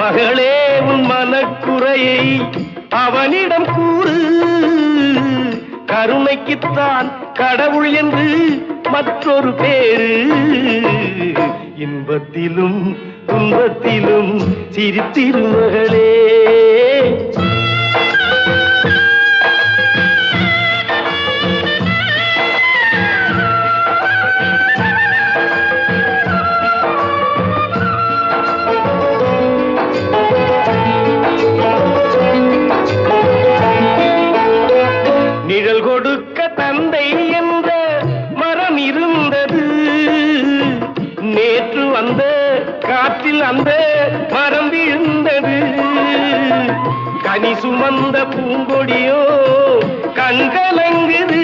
மகளே உன் மனக்குறையை அவனிடம் கூறு. கருணைக்குத்தான் கடவுள் என்று மற்றொரு பேரு. இன்பத்திலும் துன்பத்திலும் சிரித்திரு மகளே. நிழல் கொடுக்க தந்தை என்ற மரம் இருந்தது. நேற்று வந்த காற்றில் அந்த மரம் விழுந்தது. கனி சுமந்த பூங்கொடியோ கண்கலங்குது.